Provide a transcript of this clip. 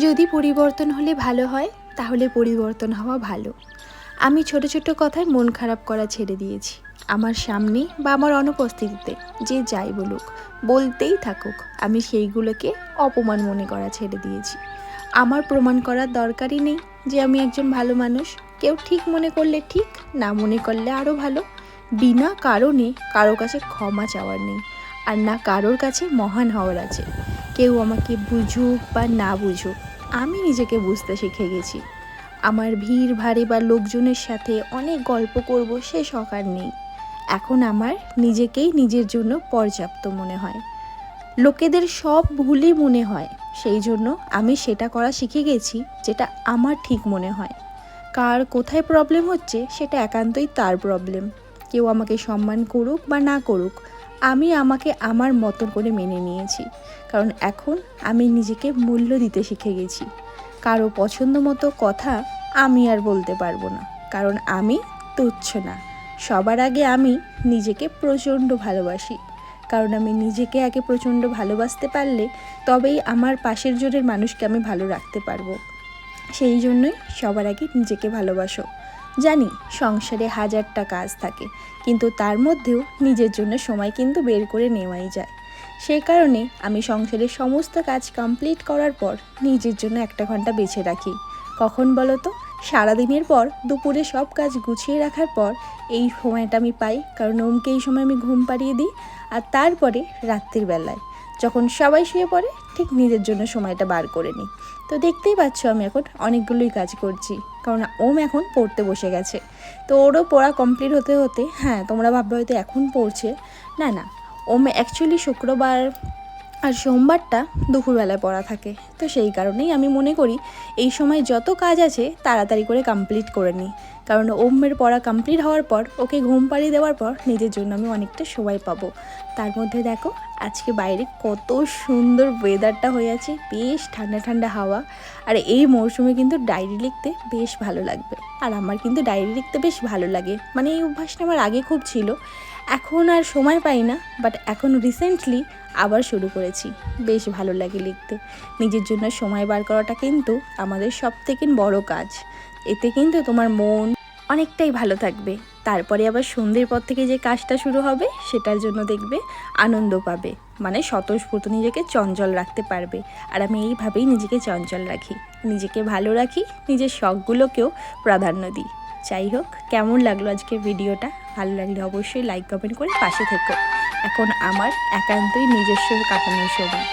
যদি পরিবর্তন হলে ভালো হয় তাহলে পরিবর্তন হওয়া ভালো। আমি ছোট ছোট কথায় মন খারাপ করা ছেড়ে দিয়েছি। আমার সামনে বা আমার অনুপস্থিতিতে যে যাই বলুক, বলতেই থাকুক, আমি সেইগুলোকে অপমান মনে করা ছেড়ে দিয়েছি। আমার প্রমাণ করার দরকারই নেই যে আমি একজন ভালো মানুষ। কেউ ঠিক মনে করলে ঠিক, না মনে করলে আরও ভালো। বিনা কারণে কারো কাছে ক্ষমা চাওয়ার নেই, আর না কারোর কাছে মহান হওয়ার আছে। কেউ আমাকে বুঝুক বা না বুঝুক, আমি নিজেকে বুঝতে শিখে গেছি। আমার ভিড় ভাড়ি বা লোকজনের সাথে অনেক গল্প করব সে শখ আর নেই। এখন আমার নিজেকেই নিজের জন্য পর্যাপ্ত মনে হয়। লোকেদের সব ভুলই মনে হয়, সেই জন্য আমি সেটা করা শিখে গেছি যেটা আমার ঠিক মনে হয়। কার কোথায় প্রবলেম হচ্ছে সেটা একান্তই তার প্রবলেম। কেউ আমাকে সম্মান করুক বা না করুক, আমি আমাকে আমার মতন করে মেনে নিয়েছি। কারণ এখন আমি নিজেকে মূল্য দিতে শিখে গেছি। কারো পছন্দ মতো কথা আমি আর বলতে পারবো না, কারণ আমি তুচ্ছ না। সবার আগে আমি নিজেকে প্রচণ্ড ভালোবাসি। কারণ আমি নিজেকে আগে প্রচণ্ড ভালোবাসতে পারলে তবেই আমার পাশের জনের মানুষকে আমি ভালো রাখতে পারবো। সেই জন্যই সবার আগে নিজেকে ভালোবাসো। জানি সংসারে হাজারটা কাজ থাকে, কিন্তু তার মধ্যেও নিজের জন্য সময় কিন্তু বের করে নেওয়াই যায়। সেই কারণে আমি সংসারের সমস্ত কাজ কমপ্লিট করার পর নিজের জন্য 1 ঘন্টা বেছে রাখি। কখন বলো তো? সারাদিনের পর দুপুরে সব কাজ গুছিয়ে রাখার পর এই সময়টা আমি পাই, কারণ ওমকে এই সময় আমি ঘুম পাড়িয়ে দিই। আর তারপরে রাত্রির বেলায় যখন সবাই শুয়ে পড়ে, ঠিক নিজের জন্য সময়টা বার করে নিই। তো দেখতেই পাচ্ছ আমি এখন অনেকগুলোই কাজ করছি, কারণ ওম এখন পড়তে বসে গেছে। তো ওরও পড়া কমপ্লিট হতে হতে, হ্যাঁ তোমরা ভাববে হয়তো এখন পড়ছে, না না, ওম অ্যাকচুয়ালি শুক্রবার আর সোমবারটা দুপুরবেলায় পড়া থাকে। তো সেই কারণেই আমি মনে করি এই সময় যত কাজ আছে তাড়াতাড়ি করে কমপ্লিট করে নিই, কারণ ওমের পড়া কমপ্লিট হওয়ার পর ওকে ঘুম পাড়িয়ে দেওয়ার পর নিজের জন্য আমি অনেকটা সময় পাবো। তার মধ্যে দেখো আজকে বাইরে কত সুন্দর ওয়েদারটা হয়ে আছে, বেশ ঠান্ডা ঠান্ডা হাওয়া। আর এই মরশুমে কিন্তু ডায়েরি লিখতে বেশ ভালো লাগবে। আর আমার কিন্তু ডায়েরি লিখতে বেশ ভালো লাগে, মানে এই অভ্যাসটা আমার আগে খুব ছিল, এখন আর সময় পাই না। বাট এখন রিসেন্টলি আবার শুরু করেছি, বেশ ভালো লাগে লিখতে। নিজের জন্য সময় বার করাটা কিন্তু আমাদের সবথেকে বড় কাজ। এতে কিন্তু তোমার মন অনেকটাই ভালো থাকবে। তারপরে আবার সন্ধ্যের পর থেকে যে কাজটা শুরু হবে সেটার জন্য দেখবে আনন্দ পাবে, মানে স্বতঃস্ফূর্ত নিজেকে চঞ্চল রাখতে পারবে। আর আমি এইভাবেই নিজেকে চঞ্চল রাখি, নিজেকে ভালো রাখি, নিজের শখগুলোকেও প্রাধান্য দিই। যাই হোক, কেমন লাগলো আজকের ভিডিওটা? ভালো লাগলে অবশ্যই লাইক কমেন্ট করে পাশে থেকো। এখন আমার একান্তই নিজস্ব কাটানোর সময়।